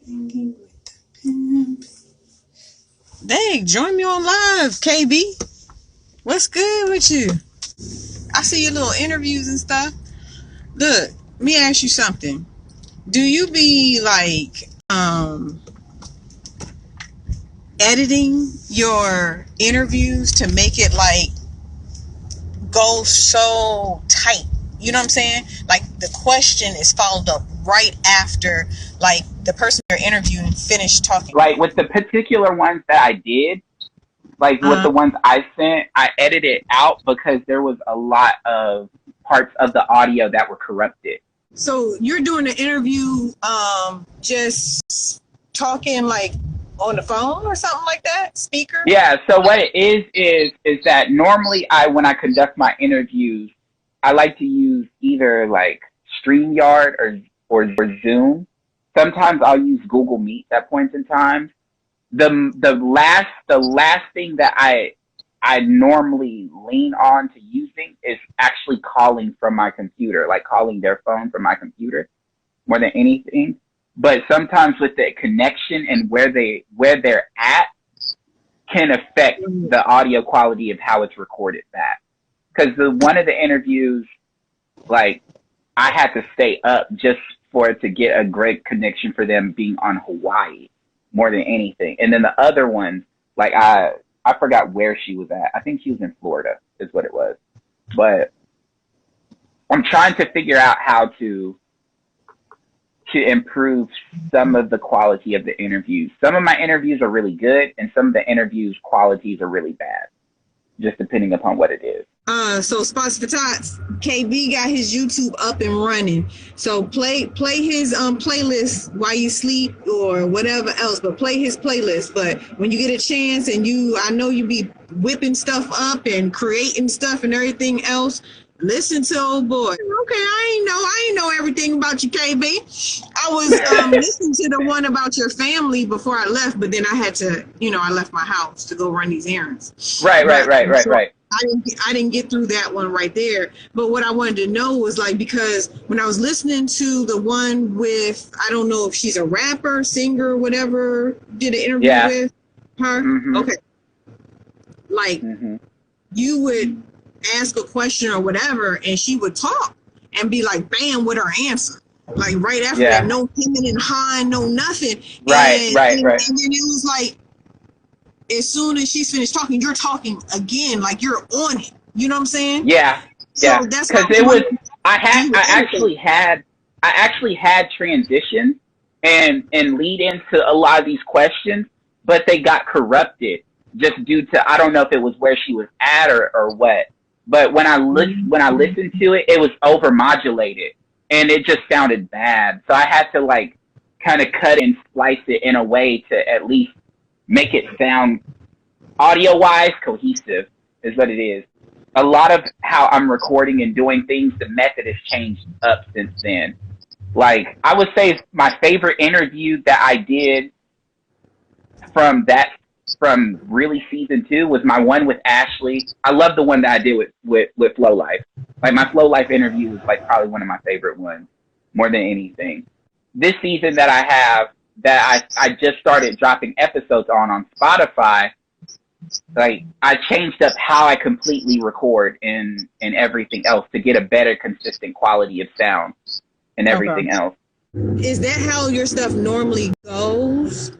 Hanging with the pimp. Dang, join me on live, KB. What's good with you? I see your little interviews and stuff. Look, let me ask you something. Do you be like editing your interviews to make it like go so tight? You know what I'm saying? Like the question is followed up right after like the person you're interviewing finished talking. Like with the particular ones that I did, like with the ones I sent, I edited out because there was a lot of parts of the audio that were corrupted. So you're doing an interview, just talking like on the phone or something like that, speaker? Yeah. So what it is that normally when I conduct my interviews, I like to use either like StreamYard or Zoom. Sometimes I'll use Google Meet at points in time. The last thing that I normally lean on to using is actually calling from my computer, like calling their phone from my computer more than anything. But sometimes with the connection and where they're at can affect the audio quality of how it's recorded back. Because one of the interviews, like I had to stay up just for it to get a great connection for them being on Hawaii more than anything. And then the other ones, like I forgot where she was at. I think she was in Florida is what it was. But I'm trying to figure out how to improve some of the quality of the interviews. Some of my interviews are really good and some of the interviews qualities are really bad, just depending upon what it is. So Spots for Tots, KB got his YouTube up and running. So play his playlist while you sleep or whatever else, but play his playlist. But when you get a chance and I know you be whipping stuff up and creating stuff and everything else, listen to old boy. Okay, I ain't know everything about you, KB. I was listening to the one about your family before I left, but then I had to, I left my house to go run these errands. Right. I didn't get through that one right there. But what I wanted to know was like, because when I was listening to the one with, I don't know if she's a rapper, singer, whatever, did an interview with her. Mm-hmm. Okay. Like you would ask a question or whatever and she would talk and be like bam with her answer, like right after that, no hemming and hawing, no nothing. Right. And then it was like as soon as she's finished talking, you're talking again, like you're on it, you know what I'm saying? So that's because it was I actually had transitions and lead into a lot of these questions, but they got corrupted just due to, I don't know if it was where she was at or what. But when I listened to it, it was overmodulated and it just sounded bad. So I had to like kind of cut and splice it in a way to at least make it sound audio-wise cohesive is what it is. A lot of how I'm recording and doing things, the method has changed up since then. Like I would say my favorite interview that I did from really season 2 was my one with Ashley. I love the one that I did with Flow Life. Like my Flow Life interview is like probably one of my favorite ones more than anything. This season that I have that I just started dropping episodes on Spotify, like I changed up how I completely record and everything else to get a better consistent quality of sound and everything else. Is that how your stuff normally goes?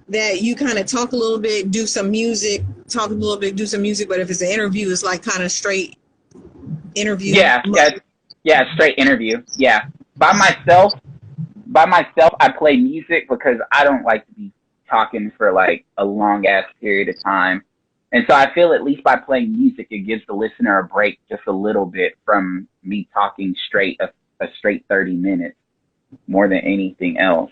That you kind of talk a little bit, do some music, talk a little bit, do some music, but if it's an interview, it's like kind of straight interview. Yeah, straight interview. Yeah. By myself, I play music because I don't like to be talking for like a long ass period of time. And so I feel at least by playing music, it gives the listener a break just a little bit from me talking straight, a straight 30 minutes more than anything else.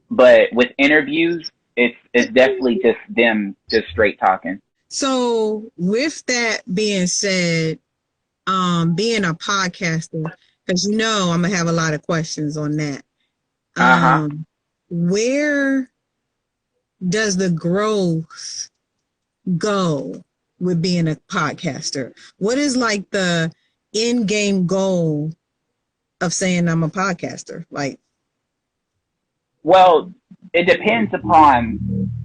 But with interviews, it's definitely just them just straight talking. So with that being said, being a podcaster, because I'm gonna have a lot of questions on that. Where does the growth go with being a podcaster? What is like the end game goal of saying I'm a podcaster? Like, Well, it depends upon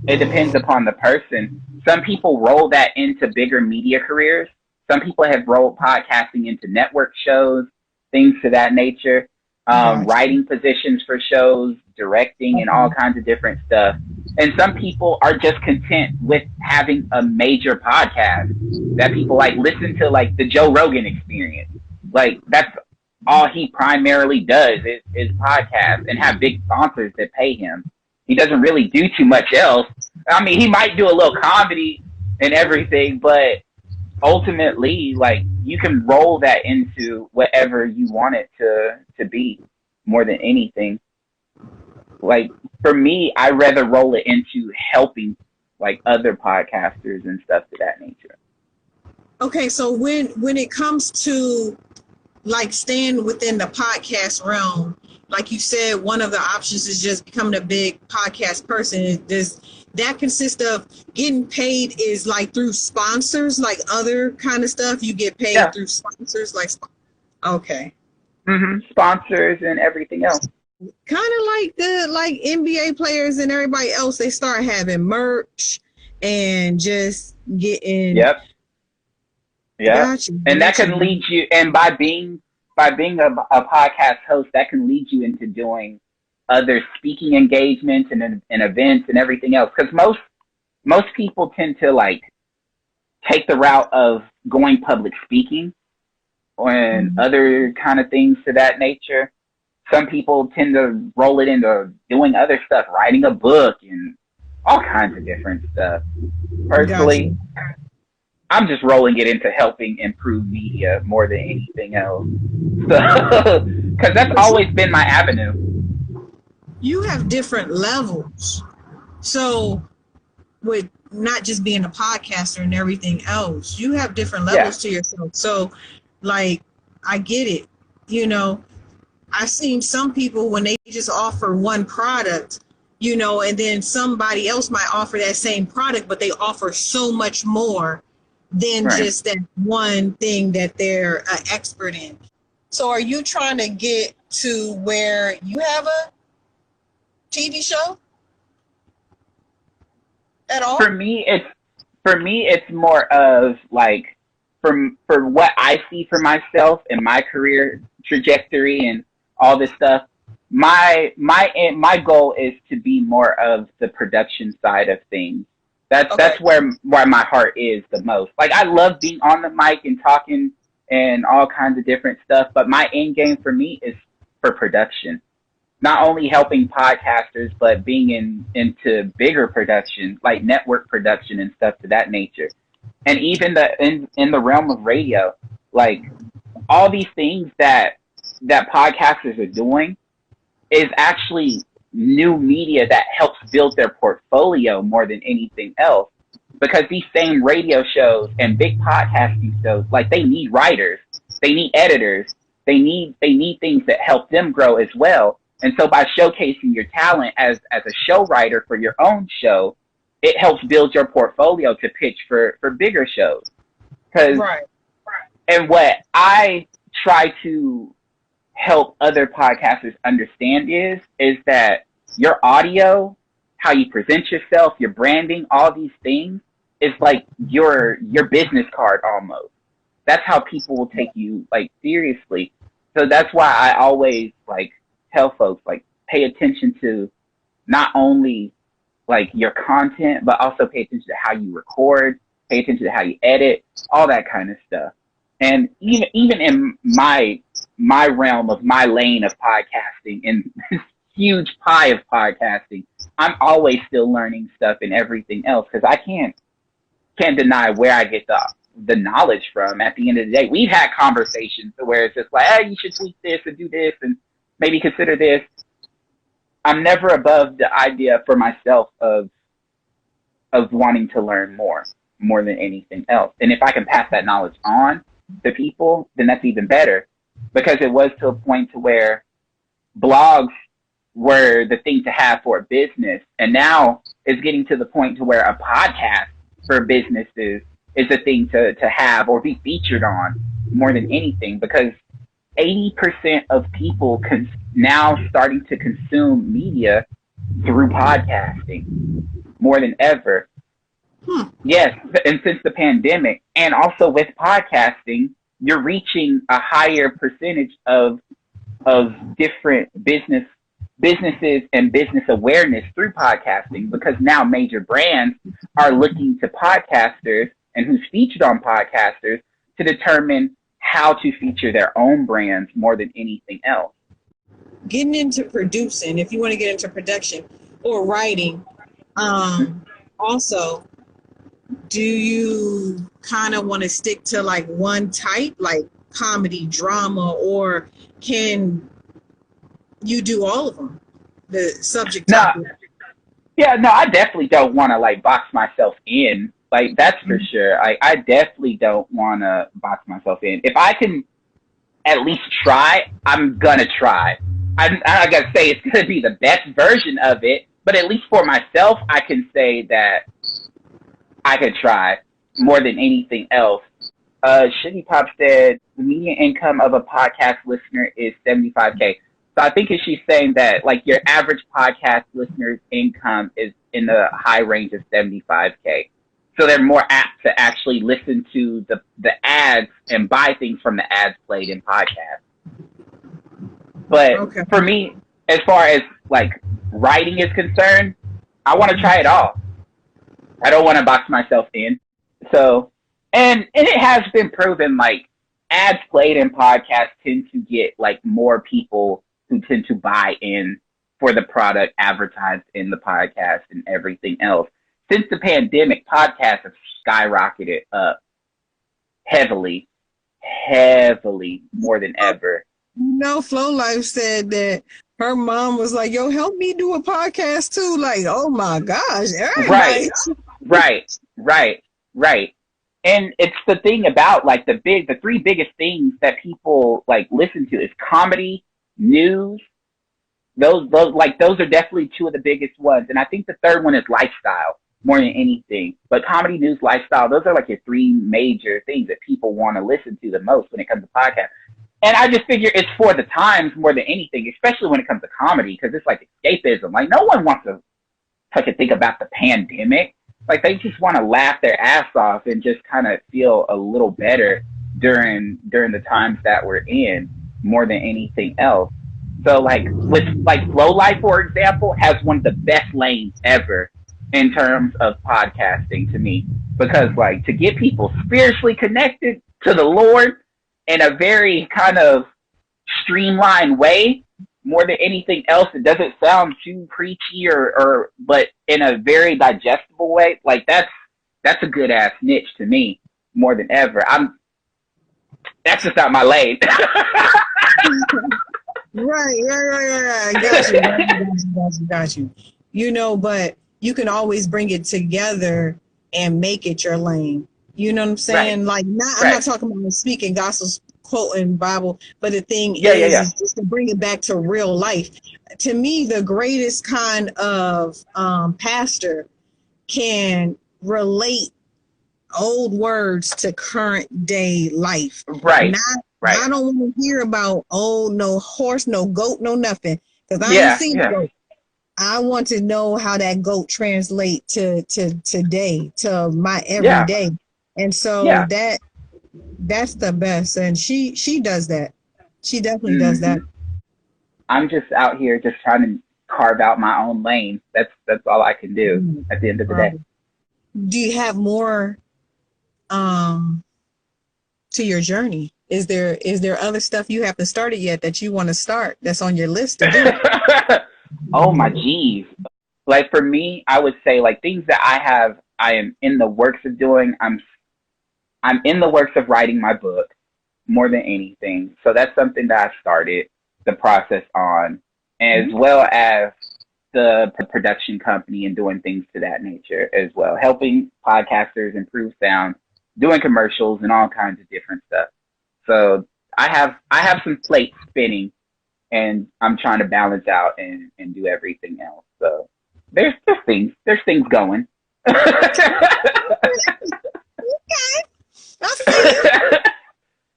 the person. Some people roll that into bigger media careers. Some people have rolled podcasting into network shows, things to that nature, gotcha. writing positions for shows, directing, and all Okay. kinds of different stuff. And some people are just content with having a major podcast that people like listen to, like the Joe Rogan Experience. Like that's all he primarily does is podcast and have big sponsors that pay him. He doesn't really do too much else. I mean, he might do a little comedy and everything, but ultimately, like you can roll that into whatever you want it to be more than anything. Like for me, I rather roll it into helping like other podcasters and stuff to that nature. Okay, so when it comes to like staying within the podcast realm, like you said, one of the options is just becoming a big podcast person. Does that consist of getting paid is like through sponsors, like other kind of stuff? You get paid Yeah. through sponsors, like okay. Sponsors and everything else. Kind of like the like NBA players and everybody else, they start having merch and just getting Yep. Yeah, gotcha, and that gotcha. can lead you, and by being a podcast host, that can lead you into doing other speaking engagements and events and everything else. Because most people tend to like take the route of going public speaking and Mhm. other kind of things to that nature. Some people tend to roll it into doing other stuff, writing a book and all kinds of different stuff. Gotcha. Personally, I'm just rolling it into helping improve media more than anything else. So, because that's But always been my avenue. you have different levels. So with not just being a podcaster and everything else, you have different Yeah, levels to yourself. So like I get it. You know, I've seen some people when they just offer one product, you know, and then somebody else might offer that same product, but they offer so much more than right. just that one thing that they're an expert in. So are you trying to get to where you have a TV show at For all? me, it's for me, it's more of like for what I see for myself and my career trajectory and all this stuff. My goal is to be more of the production side of things. That's Okay. where my heart is the most. Like I love being on the mic and talking and all kinds of different stuff, but my end game for me is for production, not only helping podcasters, but being into bigger production, like network production and stuff to that nature. And even in the realm of radio, like all these things that podcasters are doing is actually new media that helps build their portfolio more than anything else. Because these same radio shows and big podcasting shows, like they need writers, they need editors, they need things that help them grow as well. And so by showcasing your talent as a show writer for your own show, it helps build your portfolio to pitch for bigger shows. Because Right. and what I try to help other podcasters understand is that your audio, how you present yourself, your branding, all these things is like your business card almost. That's how people will take you like seriously. So that's why I always like tell folks like pay attention to not only like your content, but also pay attention to how you record, pay attention to how you edit, all that kind of stuff. And even in my realm of my lane of podcasting and this huge pie of podcasting, I'm always still learning stuff and everything else because I can't deny where I get the knowledge from. At the end of the day, we've had conversations where it's just like, hey, you should tweak this and do this and maybe consider this. I'm never above the idea for myself of wanting to learn more than anything else. And if I can pass that knowledge on to people, then that's even better. Because it was to a point to where blogs were the thing to have for a business, and now it's getting to the point to where a podcast for businesses is the thing to have or be featured on more than anything. Because 80% of people now starting to consume media through podcasting more than ever. Yes, and since the pandemic, and also with podcasting, you're reaching a higher percentage of different businesses and business awareness through podcasting, because now major brands are looking to podcasters and who's featured on podcasters to determine how to feature their own brands more than anything else. Getting into producing, if you want to get into production or writing, also, do you kind of want to stick to like one type, like comedy, drama, or can you do all of them? The subject topic. No, I definitely don't want to like box myself in. Like, that's for sure. I definitely don't want to box myself in. If I can at least try, I'm gonna try. I'm not gonna say it's gonna be the best version of it, but at least for myself, I can say that I could try more than anything else. Shitty Pop said the median income of a podcast listener is $75K. So I think she's saying that like your average podcast listener's income is in the high range of $75K. So they're more apt to actually listen to the ads and buy things from the ads played in podcasts. But for me, as far as like writing is concerned, I want to try it all. I don't want to box myself in. So, and it has been proven like ads played in podcasts tend to get like more people who tend to buy in for the product advertised in the podcast and everything else. Since the pandemic, podcasts have skyrocketed up heavily, more than ever. Flow Life said that her mom was like, yo, help me do a podcast too. Like, oh my gosh. Right. And it's the thing about like the three biggest things that people like listen to is comedy, news. Those are definitely two of the biggest ones. And I think the third one is lifestyle more than anything. But comedy, news, lifestyle, those are like your three major things that people want to listen to the most when it comes to podcasts. And I just figure it's for the times more than anything, especially when it comes to comedy, because it's like escapism. Like, no one wants to think about the pandemic. Like, they just want to laugh their ass off and just kind of feel a little better during the times that we're in more than anything else. So, like, with like Flow Life, for example, has one of the best lanes ever in terms of podcasting to me, because like to get people spiritually connected to the Lord in a very kind of streamlined way, more than anything else, it doesn't sound too preachy or but in a very digestible way. Like that's a good ass niche to me more than ever. That's just not my lane. Right. Got you. You know, but you can always bring it together and make it your lane. You know what I'm saying? Right. Like, I'm not talking about speaking gospels, quoting Bible, but the thing is just to bring it back to real life. To me, the greatest kind of pastor can relate old words to current day life. Right. I don't want to hear about, no horse, no goat, no nothing. Because I ain't seen a goat. I want to know how that goat translate to today, to my everyday. And so that's the best. And she does that. She definitely does that. I'm just out here just trying to carve out my own lane. That's all I can do at the end of the day. Do you have more to your journey? Is there other stuff you haven't started yet that you want to start that's on your list to do? Oh my geez. Like for me, I would say like things that I am in the works of doing. I'm in the works of writing my book more than anything. So that's something that I started the process on, as well as the production company and doing things to that nature as well, helping podcasters improve sound, doing commercials and all kinds of different stuff. So I have some plates spinning, and I'm trying to balance out and do everything else. So there's things going.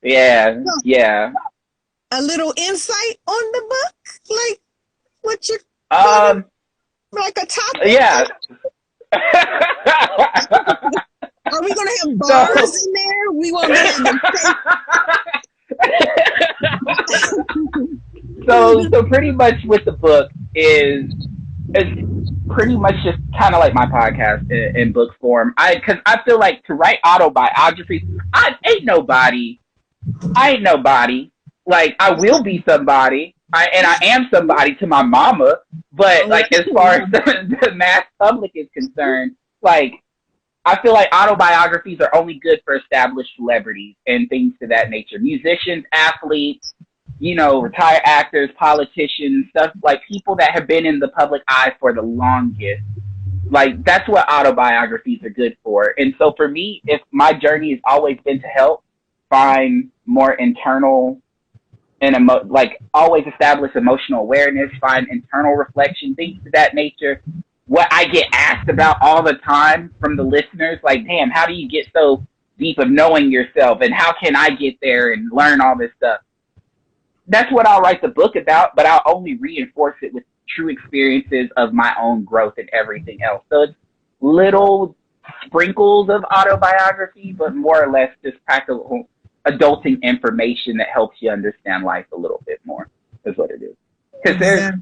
Yeah. a little insight on the book? Like what you like a topic? Yeah. Are we gonna have So, bars in there? We want to have them so pretty much with the book is pretty much just kind of like my podcast in book form. Because I feel like to write autobiographies, I ain't nobody. Like I will be somebody. I am somebody to my mama. But like as far as the mass public is concerned, like I feel like autobiographies are only good for established celebrities and things to that nature. Musicians, athletes, retired actors, politicians, stuff like people that have been in the public eye for the longest. Like that's what autobiographies are good for. And so for me, if my journey has always been to help find more internal and like always establish emotional awareness, find internal reflection, things to that nature. What I get asked about all the time from the listeners, like, damn, how do you get so deep of knowing yourself and how can I get there and learn all this stuff? That's what I'll write the book about, but I'll only reinforce it with true experiences of my own growth and everything else. So it's little sprinkles of autobiography, but more or less just practical adulting information that helps you understand life a little bit more is what it is. Because there's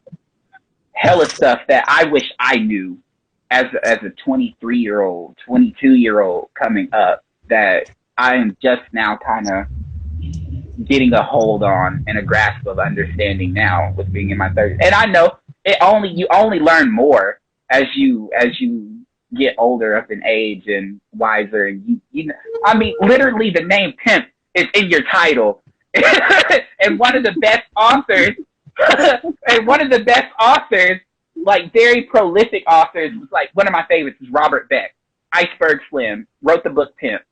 hella stuff that I wish I knew as a 23-year-old, 22-year-old coming up that I am just now kind of getting a hold on and a grasp of understanding now with being in my 30s. And I know you only learn more as you get older up in age and wiser. And you know, I mean, literally the name Pimp is in your title. And one of the best authors, like very prolific authors, like one of my favorites is Robert Beck. Iceberg Slim wrote the book Pimp.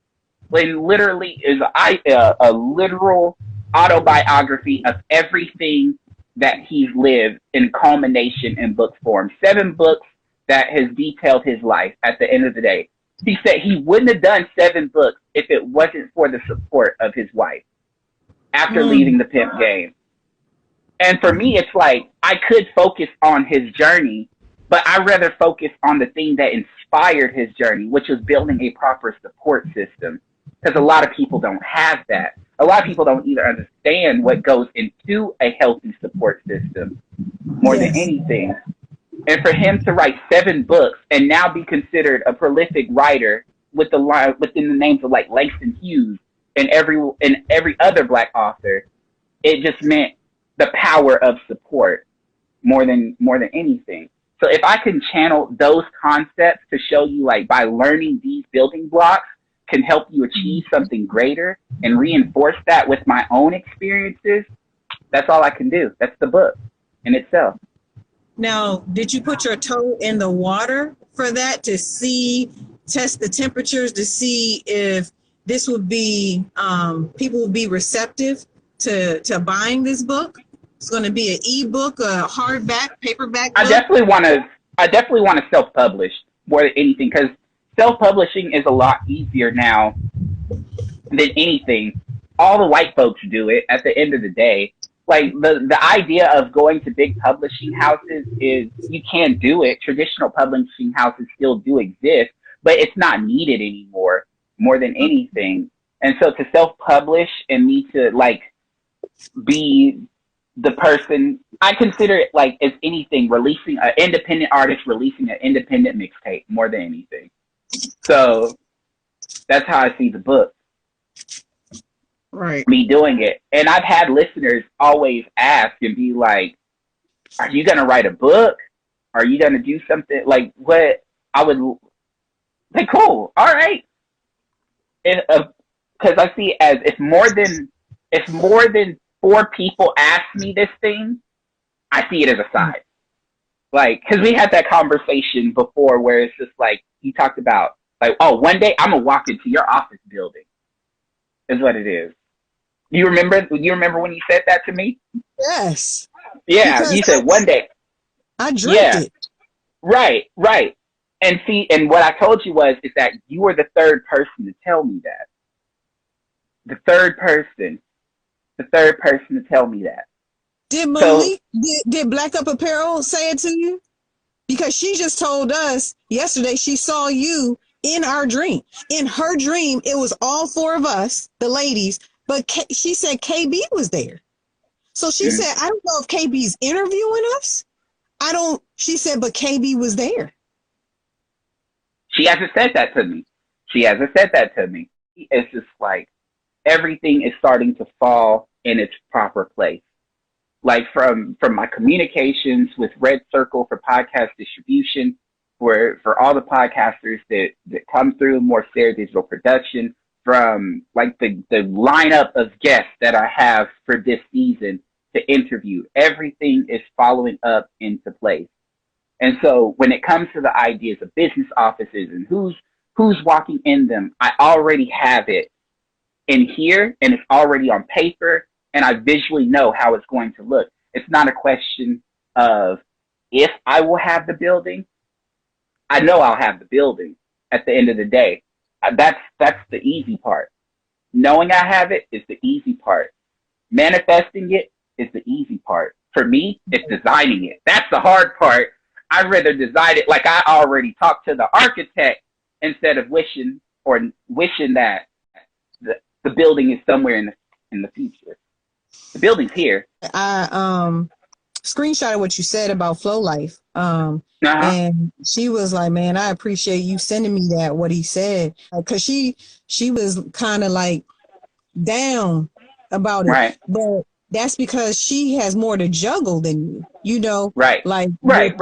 It literally is a literal autobiography of everything that he's lived in culmination in book form. 7 books that has detailed his life at the end of the day. He said he wouldn't have done 7 books if it wasn't for the support of his wife after leaving the pimp game. And for me, it's like I could focus on his journey, but I'd rather focus on the thing that inspired his journey, which was building a proper support system. Because a lot of people don't have that. A lot of people don't either understand what goes into a healthy support system more than anything. And for him to write 7 books and now be considered a prolific writer with within the names of like Langston Hughes and every other Black author, it just meant the power of support more than anything. So if I can channel those concepts to show you, like, by learning these building blocks can help you achieve something greater and reinforce that with my own experiences, that's all I can do. That's the book in itself. Now, did you put your toe in the water for that to test the temperatures to see if this would be, people would be receptive to buying this book? It's going to be an ebook, a hardback, paperback book? I definitely want to self-publish more than anything, because self-publishing is a lot easier now than anything. All the white folks do it at the end of the day. Like, the idea of going to big publishing houses is, you can do it. Traditional publishing houses still do exist, but it's not needed anymore more than anything. And so to self-publish and me to, like, be the person, I consider it like as anything, releasing an independent artist, releasing an independent mixtape more than anything. So that's how I see the book. Right. Me doing it. And I've had listeners always ask and be like, are you going to write a book? Are you going to do something? Like, what I would say, cool. All right. Because I see it as if more than 4 people ask me this thing, I see it as a sign. Like, because we had that conversation before where it's just like, you talked about, like, oh, one day I'm going to walk into your office building, is what it is. You remember when you said that to me? Yes. Yeah, because you said one day. I dreamt it. Right. And see, and what I told you is that you were the third person to tell me that. The third person. the third person to tell me that. Did Malik, did Black Up Apparel say it to you? Because she just told us yesterday she saw you in our dream. In her dream, it was all four of us, the ladies, but she said KB was there. So she said, I don't know if KB's interviewing us. She said, but KB was there. She hasn't said that to me. It's just like everything is starting to fall in its proper place. Like from my communications with Red Circle for podcast distribution, for all the podcasters that come through Morsair Digital Production, from like the lineup of guests that I have for this season to interview, everything is following up into place. And so when it comes to the ideas of business offices and who's walking in them, I already have it in here and it's already on paper and I visually know how it's going to look. It's not a question of if I will have the building. I know I'll have the building at the end of the day. That's the easy part. Knowing I have it is the easy part. Manifesting it is the easy part. For me, it's designing it. That's the hard part. I'd rather design it like I already talked to the architect instead of wishing that the building is somewhere in the future. The building's here. I screenshotted what you said about Flow Life. And she was like, man, I appreciate you sending me that, what he said. Because she was kind of like down about it. Right. But that's because she has more to juggle than you, Right. Like right.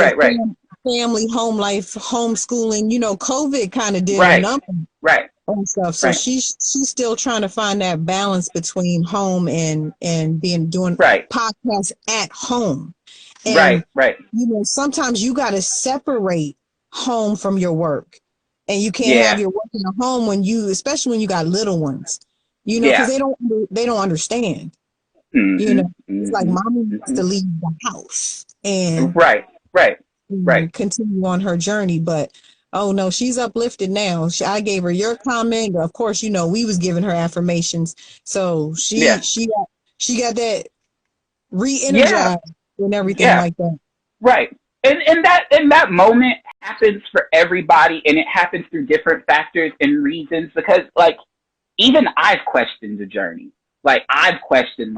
Family, home life, homeschooling, COVID kind of did right. a number. Right. And stuff. So she's still trying to find that balance between home and doing podcasts at home. And, right. Sometimes you got to separate home from your work, and you can't have your work in the home especially when you got little ones, because they don't understand. It's like mommy wants to leave the house and continue on her journey, but oh no, she's uplifted now. I gave her your comment. Of course, we was giving her affirmations, so she got that re-energized and everything like that. Right, and that moment happens for everybody, and it happens through different factors and reasons. Because like even I've questioned the journey. Like I've questioned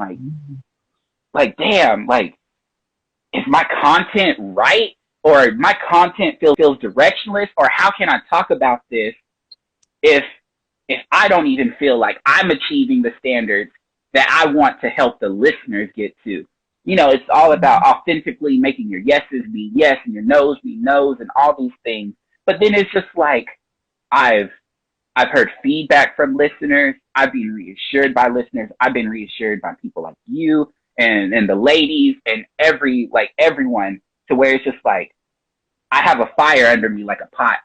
like damn, like is my content right? Or my content feels directionless, or how can I talk about this if I don't even feel like I'm achieving the standards that I want to help the listeners get to? It's all about authentically making your yeses be yes and your no's be no's and all these things. But then it's just like I've heard feedback from listeners. I've been reassured by listeners. I've been reassured by people like you and the ladies and everyone. To where it's just like, I have a fire under me like a pot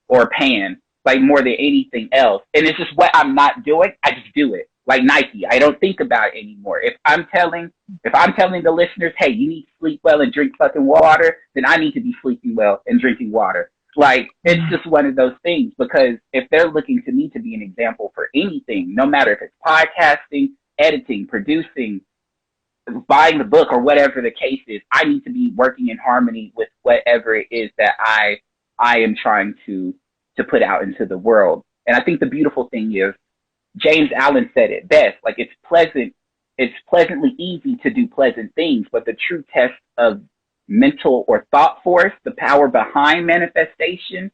or a pan, like more than anything else. And it's just what I'm not doing. I just do it like Nike. I don't think about it anymore. If I'm telling the listeners, hey, you need to sleep well and drink fucking water, then I need to be sleeping well and drinking water. Like, it's just one of those things, because if they're looking to me to be an example for anything, no matter if it's podcasting, editing, producing, buying the book, or whatever the case is, I need to be working in harmony with whatever it is that I am trying to put out into the world. And I think the beautiful thing is, James Allen said it best, like it's pleasantly easy to do pleasant things, but the true test of mental or thought force, the power behind manifestation,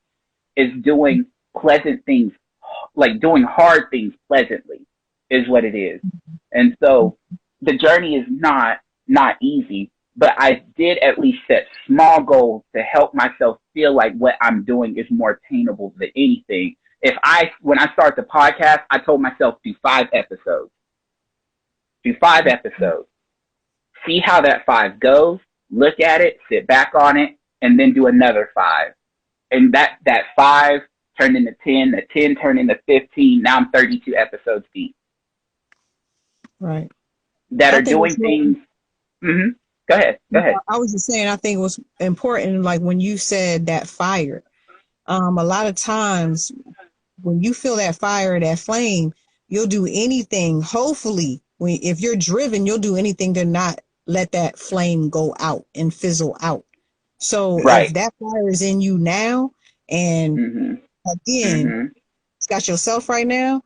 is doing pleasant things, like doing hard things pleasantly is what it is. And so the journey is not easy, but I did at least set small goals to help myself feel like what I'm doing is more attainable than anything. When I start the podcast, I told myself do 5 episodes. Do 5 episodes. See how that 5 goes, look at it, sit back on it, and then do another 5. And that 5 turned into 10, that 10 turned into 15. Now I'm 32 episodes deep. Right. That are doing things. Mm-hmm. Go ahead. I was just saying, I think it was important, like when you said that fire, a lot of times when you feel that fire, that flame, you'll do anything, hopefully, if you're driven, you'll do anything to not let that flame go out and fizzle out. So if that fire is in you now, and again, it's got yourself right now,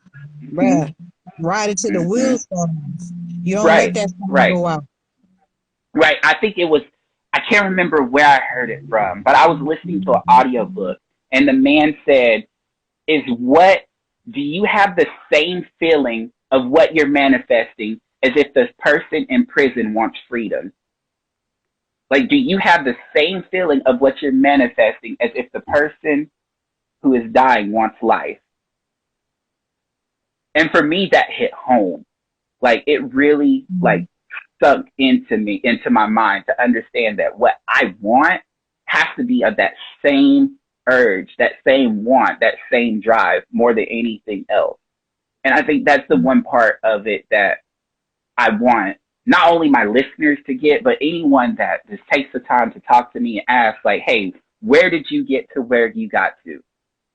bruh, ride it to the wheels fall off. You don't let that fire go out. Right. I think it was, I can't remember where I heard it from, but I was listening to an audiobook, and the man said, do you have the same feeling of what you're manifesting as if the person in prison wants freedom? Like, do you have the same feeling of what you're manifesting as if the person who is dying wants life? And for me, that hit home. Like, it really, like, sunk into my mind to understand that what I want has to be of that same urge, that same want, that same drive more than anything else. And I think that's the one part of it that I want not only my listeners to get, but anyone that just takes the time to talk to me and ask, like, hey, where did you get to where you got to?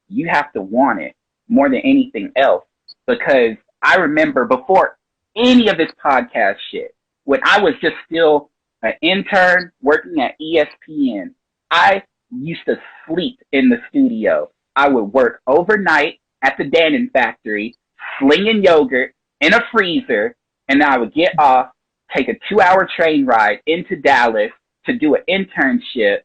You have to want it more than anything else. Because I remember before any of this podcast shit, when I was just still an intern working at ESPN, I used to sleep in the studio. I would work overnight at the Dannon factory, slinging yogurt in a freezer, and then I would get off, take a 2-hour train ride into Dallas to do an internship.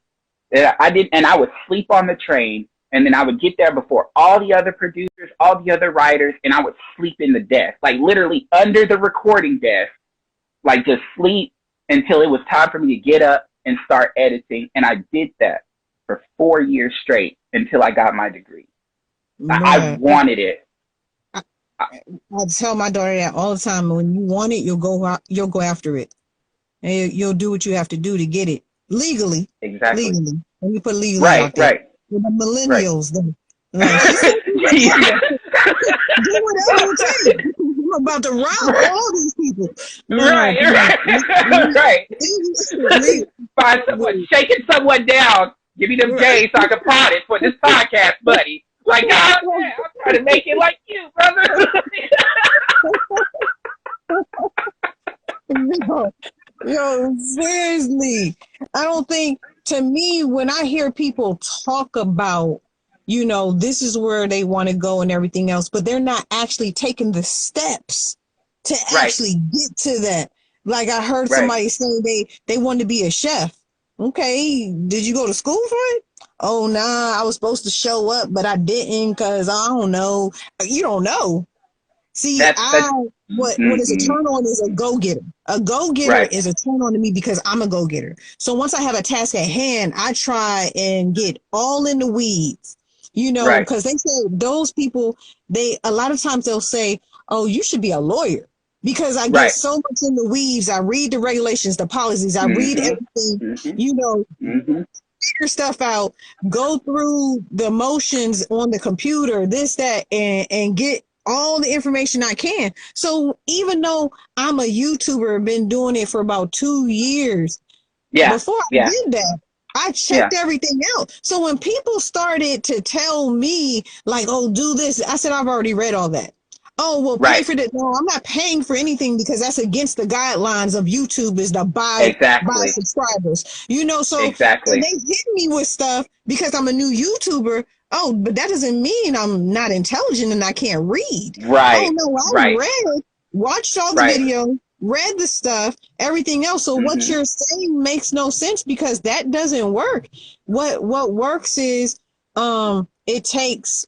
And I would sleep on the train, and then I would get there before all the other producers, all the other writers, and I would sleep in the desk, like literally under the recording desk, like just sleep until it was time for me to get up and start editing. And I did that for 4 years straight until I got my degree. I wanted it. I tell my daughter that all the time. When you want it, you'll go after it, and you'll do what you have to do to get it legally. Exactly. Legally. And you put legally out there. Right. With the millennials, do whatever it takes. I'm about to rob all these people. Right. Find someone, shaking someone down. Give me them J's so I can pot it for this podcast, buddy. Like, God, I'm trying to make it like you, brother. Yo, seriously. I don't think, to me, when I hear people talk about, this is where they want to go and everything else, but they're not actually taking the steps to actually get to that. Like I heard somebody say they wanted to be a chef. Okay, did you go to school for it? Oh, nah, I was supposed to show up, but I didn't because I don't know. You don't know. See, what is a turn on is a go-getter. A go-getter is a turn on to me because I'm a go-getter. So once I have a task at hand, I try and get all in the weeds, because they say those people, a lot of times they'll say, oh, you should be a lawyer. Because I get so much in the weeds. I read the regulations, the policies. I read everything, figure stuff out, go through the motions on the computer, this, that, and get all the information I can. So even though I'm a YouTuber, been doing it for about 2 years, before I did that, I checked everything out. So when people started to tell me, like, oh, do this, I said, I've already read all that. Oh, well, pay for that. No, I'm not paying for anything because that's against the guidelines of YouTube is to buy subscribers. So they hit me with stuff because I'm a new YouTuber. Oh, but that doesn't mean I'm not intelligent and I can't read. Right. Oh, no, I read, watched all the video, read the stuff, everything else. So what you're saying makes no sense because that doesn't work. What works is it takes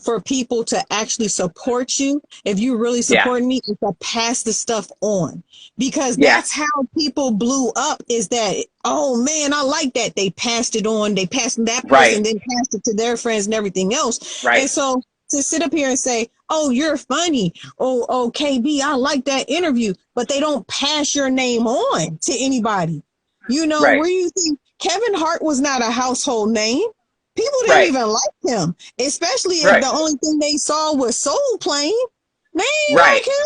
for people to actually support you. If you really support me, it's to pass the stuff on, because that's how people blew up, is that, oh man, I like that. They passed it on. They passed that person, then passed it to their friends and everything else. And so to sit up here and say, oh, you're funny. Oh, KB, I like that interview, but they don't pass your name on to anybody. Where you think Kevin Hart was not a household name. People didn't even like him, especially if the only thing they saw was Soul playing. They ain't like him.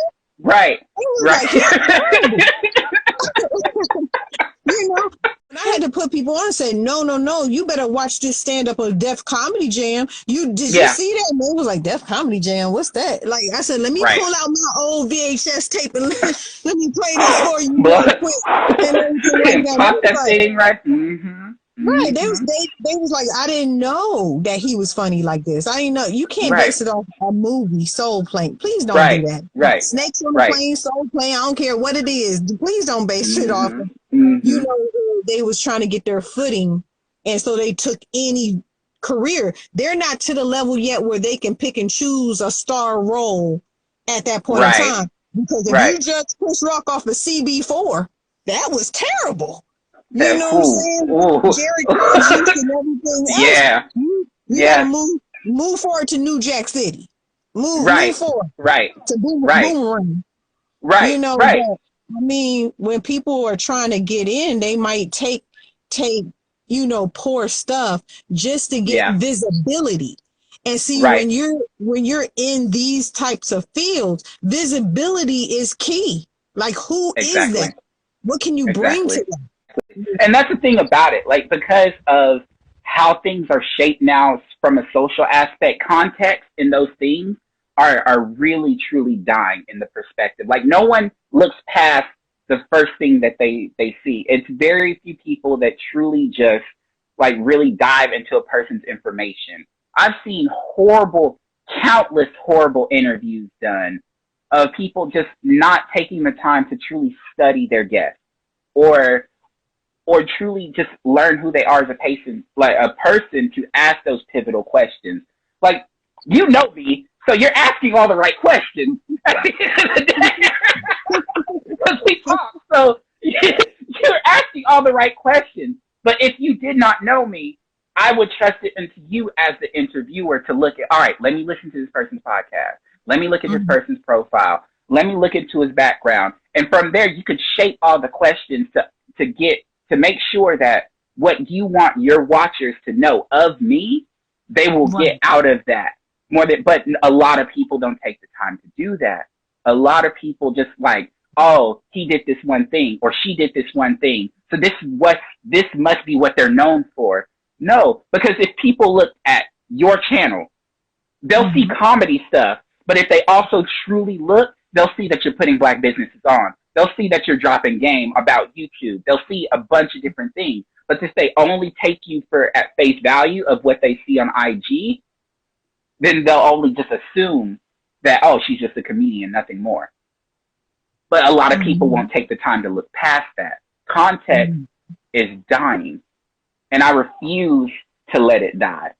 You know, and I had to put people on and say, no, you better watch this stand up of Def Comedy Jam. You see that? And they was like, Def Comedy Jam, what's that? Like I said, let me pull out my old VHS tape and let me play this for you real quick. And everything like that. Pop that thing right. Mm-hmm. Right, they was like, I didn't know that he was funny like this. I didn't know. You can't base it off a movie, Soul Plane. Please don't do that. Right. Snakes on the plane, Soul Plane. I don't care what it is. Please don't base it off. You know, they was trying to get their footing, and so they took any career. They're not to the level yet where they can pick and choose a star role at that point in time. Because if you judge Chris Rock off of CB4, that was terrible. You know what I'm saying? Jerry Curtis and everything else. Yeah. You gotta move forward to New Jack City. Move forward. To Boomerang. Right. You know, but, I mean, when people are trying to get in, they might take, you know, poor stuff just to get visibility. And see, when you're in these types of fields, visibility is key. Like, who is that? What can you bring to them? And that's the thing about it, like, because of how things are shaped now from a social aspect, context in those things are really, truly dying in the perspective. Like, no one looks past the first thing that they see. It's very few people that truly just, like, really dive into a person's information. I've seen countless horrible interviews done of people just not taking the time to truly study their guests or truly just learn who they are as a person to ask those pivotal questions. Like, you know me, so you're asking all the right questions at the end of the day. Because we talk, so you're asking all the right questions. But if you did not know me, I would trust it into you as the interviewer to look at, all right, let me listen to this person's podcast. Let me look at this person's profile. Let me look into his background. And from there, you could shape all the questions to make sure that what you want your watchers to know of me, they will get out of that. But a lot of people don't take the time to do that. A lot of people just like, oh, he did this one thing or she did this one thing, so this must be what they're known for. No, because if people look at your channel, they'll see comedy stuff, but if they also truly look, they'll see that you're putting Black businesses on. They'll see that you're dropping game about YouTube. They'll see a bunch of different things. But if they only take you at face value of what they see on IG, then they'll only just assume that, oh, she's just a comedian, nothing more. But a lot of people won't take the time to look past that. Context is dying. And I refuse to let it die.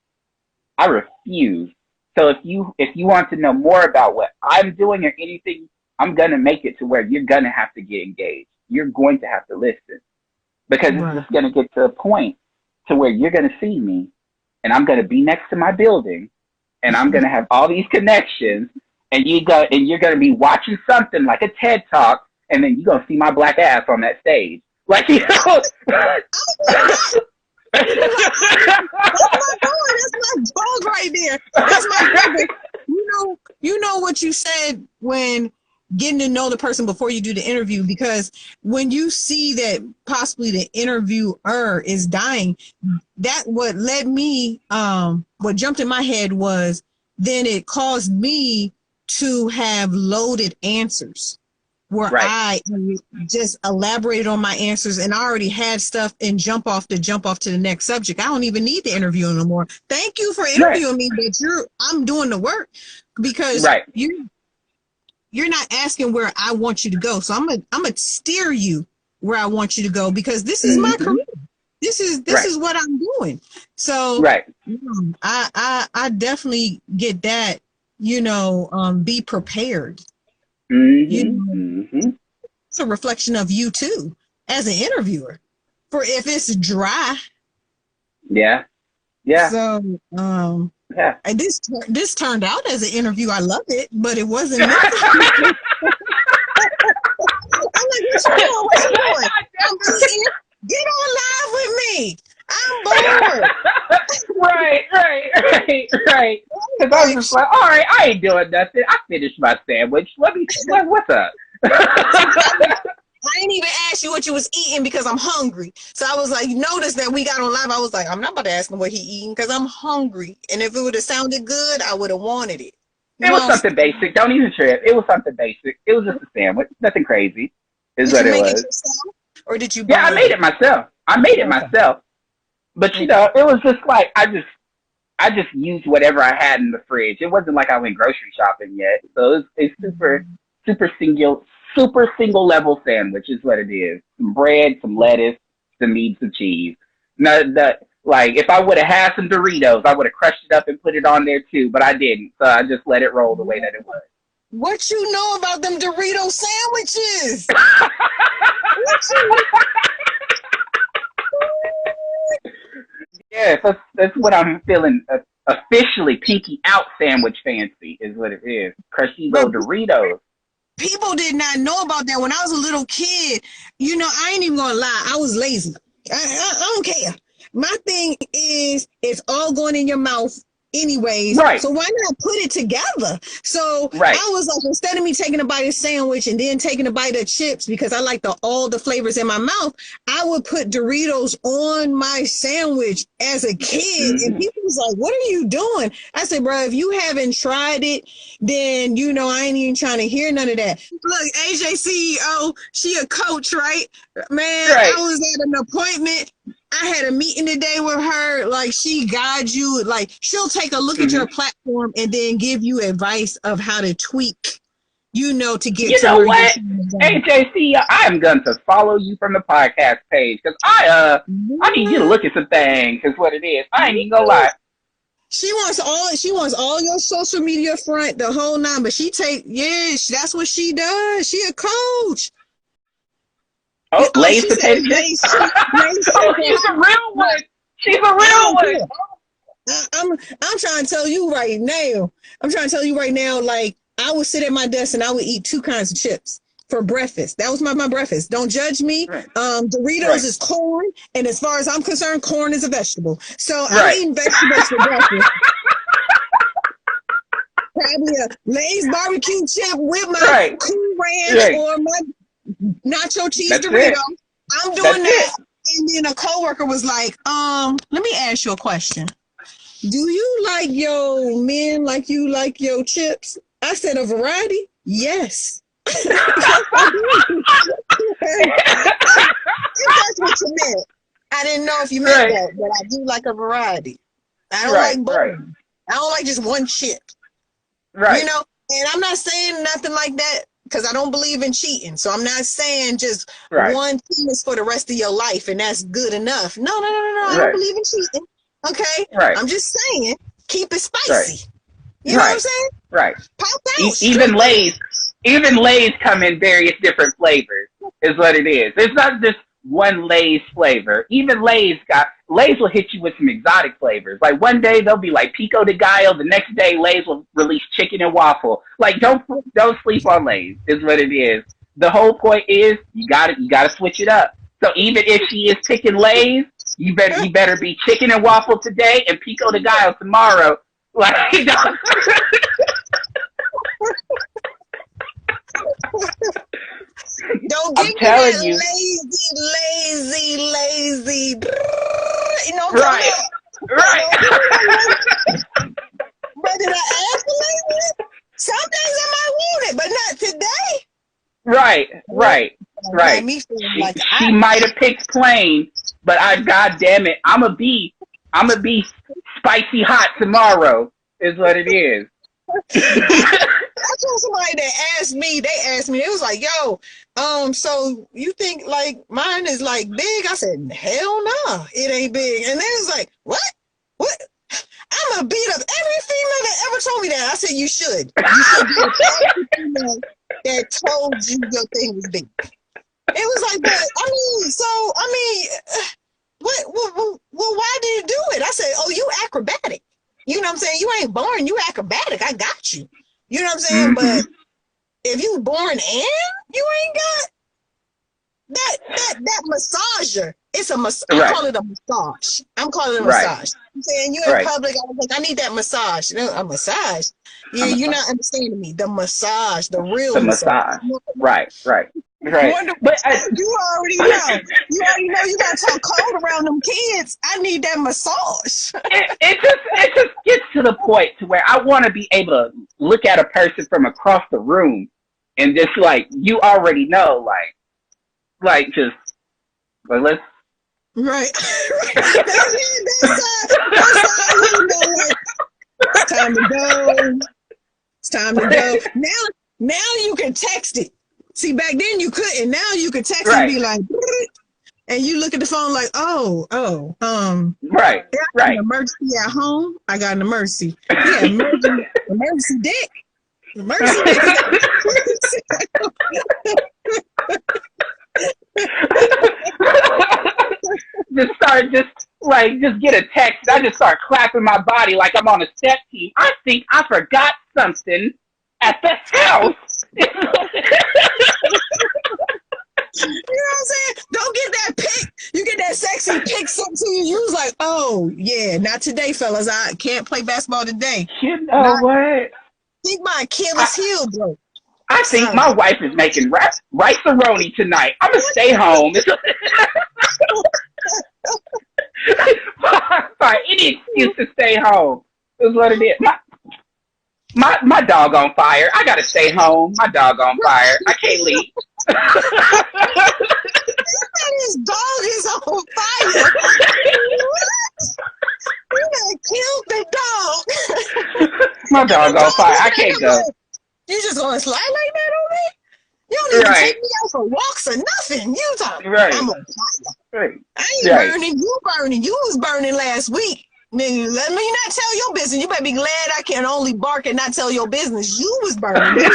I refuse. So if you want to know more about what I'm doing or anything, I'm going to make it to where you're going to have to get engaged. You're going to have to listen. Because it's just going to get to a point to where you're going to see me and I'm going to be next to my building and I'm going to have all these connections and you're going to be watching something like a TED Talk and then you're going to see my black ass on that stage. Like, you know. That's my dog right there. That's my brother. You know what you said when getting to know the person before you do the interview, because when you see that possibly the interviewer is dying, that what led me, what jumped in my head was then it caused me to have loaded answers where I just elaborated on my answers and I already had stuff and jump off to the next subject. I don't even need the interview no more. Thank you for interviewing me, but I'm doing the work because you're not asking where I want you to go. So I'm gonna steer you where I want you to go because this is my career. This is what I'm doing. So I definitely get that, be prepared. It's a reflection of you too, as an interviewer. For if it's dry. Yeah. So and this turned out as an interview. I love it, but it wasn't. I'm like, what's you doing? I'm just here. Get on live with me. I'm bored. Right. Because I was just like, all right, I ain't doing nothing. I finished my sandwich. What's up? I didn't even ask you what you was eating because I'm hungry. So I was like, notice that we got on live. I was like, I'm not about to ask him what he eating because I'm hungry. And if it would have sounded good, I would have wanted it. It was something basic. Don't even trip. It was something basic. It was just a sandwich. Nothing crazy. Is what it was. Did you make it yourself? Or did you buy I made it myself. I made it myself. But you know, it was just like I just used whatever I had in the fridge. It wasn't like I went grocery shopping yet. So it's super single level sandwich is what it is. Some bread, some lettuce, some meat, some cheese. Now like if I would have had some Doritos, I would have crushed it up and put it on there too, but I didn't. So I just let it roll the way that it was. What you know about them Dorito sandwiches? Yeah, that's what I'm feeling. Officially, pinky out sandwich fancy is what it is. Crunchyroll Doritos. People did not know about that when I was a little kid. You know, I ain't even gonna lie. I was lazy. I don't care. My thing is, it's all going in your mouth anyways. Right. So why not put it together? So right. I was like, instead of me taking a bite of sandwich and then taking a bite of chips because I like all the flavors in my mouth, I would put Doritos on my sandwich as a kid. And people was like, what are you doing? I said, bro, if you haven't tried it, then you know I ain't even trying to hear none of that. Look, AJ CEO, she a coach, right? Man, right. I was at an appointment. I had a meeting today with her. Like, she guides you. Like, she'll take a look at your platform and then give you advice of how to tweak, you know, to get to where what? AJC, I am going to follow you from the podcast page because I need you to look at some things. Is what it is. I ain't even gonna lie. She wants all your social media front, the whole nine. But that's what she does. She a coach. Oh, Lay's potato chips. Oh, she's a real one. She's a real one. I'm trying to tell you right now. Like, I would sit at my desk and I would eat 2 kinds of chips for breakfast. That was my breakfast. Don't judge me. Right. Doritos is corn, and as far as I'm concerned, corn is a vegetable. So I'm eating vegetables for breakfast. Probably a Lay's barbecue chip with my Cool Ranch or my nacho cheese Dorito. I'm doing that. And then a coworker was like, let me ask you a question. Do you like your men like you like your chips? I said, a variety? Yes. If that's what you meant. I didn't know if you meant that, but I do like a variety. I don't like both. I don't like just one chip. Right. You know, and I'm not saying nothing like that because I don't believe in cheating. So I'm not saying just one penis for the rest of your life and that's good enough. No. I don't believe in cheating. Okay? Right. I'm just saying, keep it spicy. You know what I'm saying? Right. Pop out. Even Lay's come in various different flavors, is what it is. It's not just one Lay's flavor. Even Lay's will hit you with some exotic flavors. Like one day they'll be like pico de gallo. The next day Lay's will release chicken and waffle. Like don't sleep on Lay's, is what it is. The whole point is you gotta switch it up. So even if she is picking Lay's, you better be chicken and waffle today and pico de gallo tomorrow. Like don't give me that lazy. You know, right. But did I ask for lazy? Some days I might want it, but not today. Right. She might have picked plain, but God damn it, I'ma be spicy hot tomorrow. Is what it is. I told somebody that asked me, it was like, yo, so you think like mine is like big? I said, hell no, it ain't big. And then it was like, what? I'm gonna beat up every female that ever told me that. I said, you should beat up every female that told you your thing was big. It was like, but well, why did you do it? I said, oh, you acrobatic. You know what I'm saying? You ain't born, you acrobatic. I got you. You know what I'm saying? But if you born and you ain't got that massager, it's a massage. I call it a massage. I'm calling it a massage. I'm saying you in public, I was like, I need that massage. A massage. You're not understanding me. The massage, the real massage. Right. Right. Wonder, But you already know. You already know you gotta talk cold around them kids. I need that massage. it just gets to the point to where I want to be able to look at a person from across the room and just like you already know, like just like let's Right. That's how you know, like, it's time to go. It's time to go. Now you can text it. See, back then you couldn't. Now you can text right. and be like, and you look at the phone like, right, I got right. an emergency at home. I got an emergency. Yeah, emergency dick. Emergency dick. just get a text. I just start clapping my body like I'm on a step team. I think I forgot something at the house. You know what I'm saying? Don't get that pic. You get that sexy pic sent to you. You was like, oh yeah, not today, fellas. I can't play basketball today. You know what? I think my Achilles heel broke. I think my wife is making rice-a-roni tonight. I'm gonna stay home. Find any excuse to stay home is what it is. My dog on fire. I gotta stay home. My dog on fire. I can't leave. His dog is on fire. You done killed the dog. My dog on fire. I can't go. You just gonna slide like that on me? You don't even take me out for walks or nothing. You talking? Right. I'm on fire. Right. I ain't burning. You burning. You was burning last week. Nigga, let me not tell your business. You better be glad I can only bark and not tell your business. You was burning.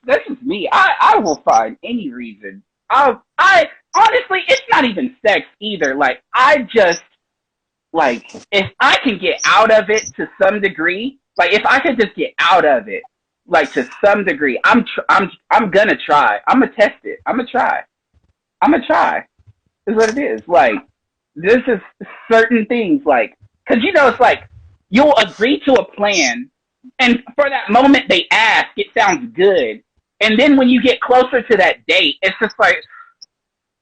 That's just me. I will find any reason. I honestly, it's not even sex either. Like I just like if I can get out of it to some degree. Like if I could just get out of it, like to some degree, I'm gonna try. I'm gonna test it. I'm gonna try. Is what it is. Like this is certain things. Like because it's like you'll agree to a plan, and for that moment they ask, it sounds good, and then when you get closer to that date, it's just like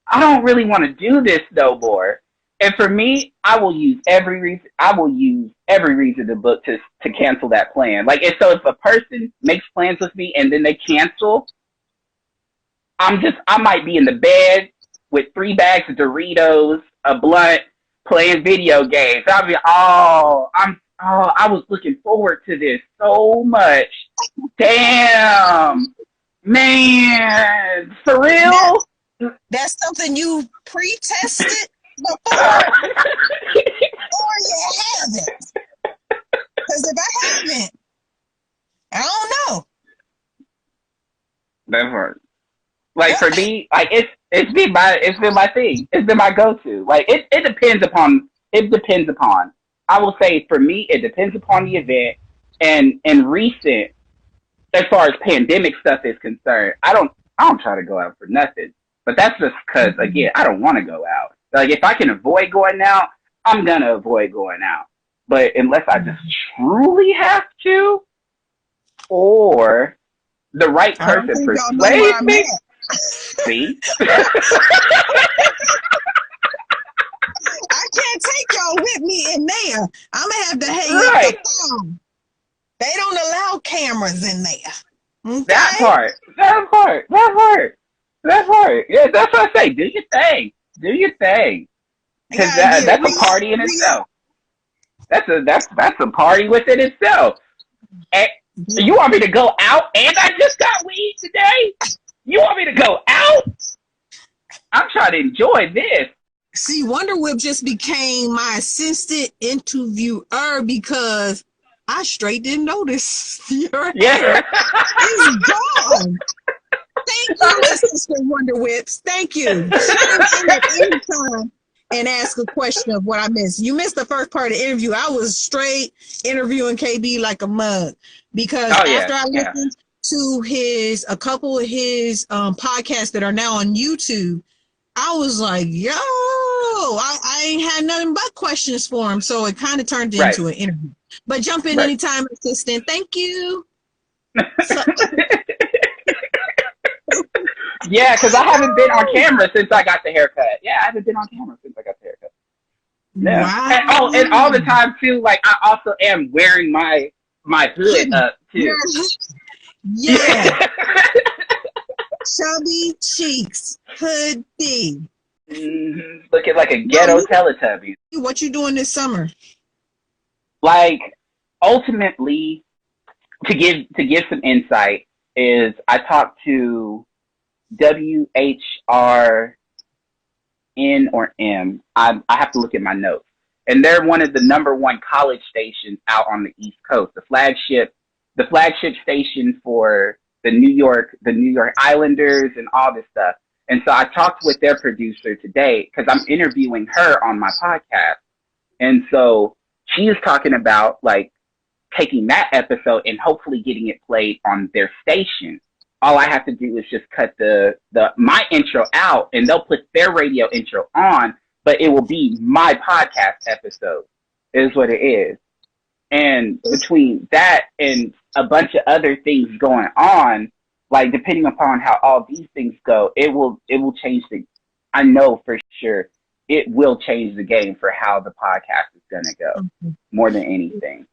I don't really want to do this no more. And for me, I will use every reason. To book to cancel that plan. Like if a person makes plans with me and then they cancel, I might be in the bed with 3 bags of Doritos, a blunt, playing video games. I'll be I was looking forward to this so much. Damn, man, for real. That's something you pre-tested before, or you haven't. Because if I haven't, I don't know. That's hard. Like for me, like it's been my thing. It's been my go-to. Like it depends upon. I will say for me, it depends upon the event and recent. As far as pandemic stuff is concerned, I don't try to go out for nothing. But that's just because again, I don't want to go out. Like if I can avoid going out, I'm gonna avoid going out. But unless I just truly have to, or the right person persuades me. See? I can't take y'all with me in there. I'm gonna have to hang up the phone. They don't allow cameras in there. Okay? That part. Yeah, that's what I say. Do your thing. Because that's a party in itself. That's a party within itself. And you want me to go out and I just got weed today? You want me to go out? I'm trying to enjoy this. See, Wonder Whip just became my assistant interviewer because I straight didn't notice your hair is gone. Thank you, Assistant Wonder Whips. Thank you. Anytime and ask a question of what I missed. You missed the first part of the interview. I was straight interviewing KB like a mug because after I listened to a couple of his podcasts that are now on YouTube, I was like, yo, cool. I ain't had nothing but questions for him, so it kind of turned Right. into an interview. But jump in Right. anytime, assistant. Thank you. So, Yeah, because I haven't been on camera since I got the haircut. Yeah, I haven't been on camera since I got the haircut. Yeah. wow. And all the time too. Like I also am wearing my hood up too. Yeah. Chubby cheeks, hoodie. Looking like a ghetto Teletubby. What you doing this summer? Like ultimately, to give some insight, is I talked to WHRN or M. I have to look at my notes. And they're one of the #1 college stations out on the East Coast, the flagship station for the New York Islanders and all this stuff. And so I talked with their producer today because I'm interviewing her on my podcast. And so she is talking about like taking that episode and hopefully getting it played on their station. All I have to do is just cut my intro out and they'll put their radio intro on, but it will be my podcast episode is what it is. And between that and a bunch of other things going on, like depending upon how all these things go, it will change I know for sure it will change the game for how the podcast is going to go more than anything.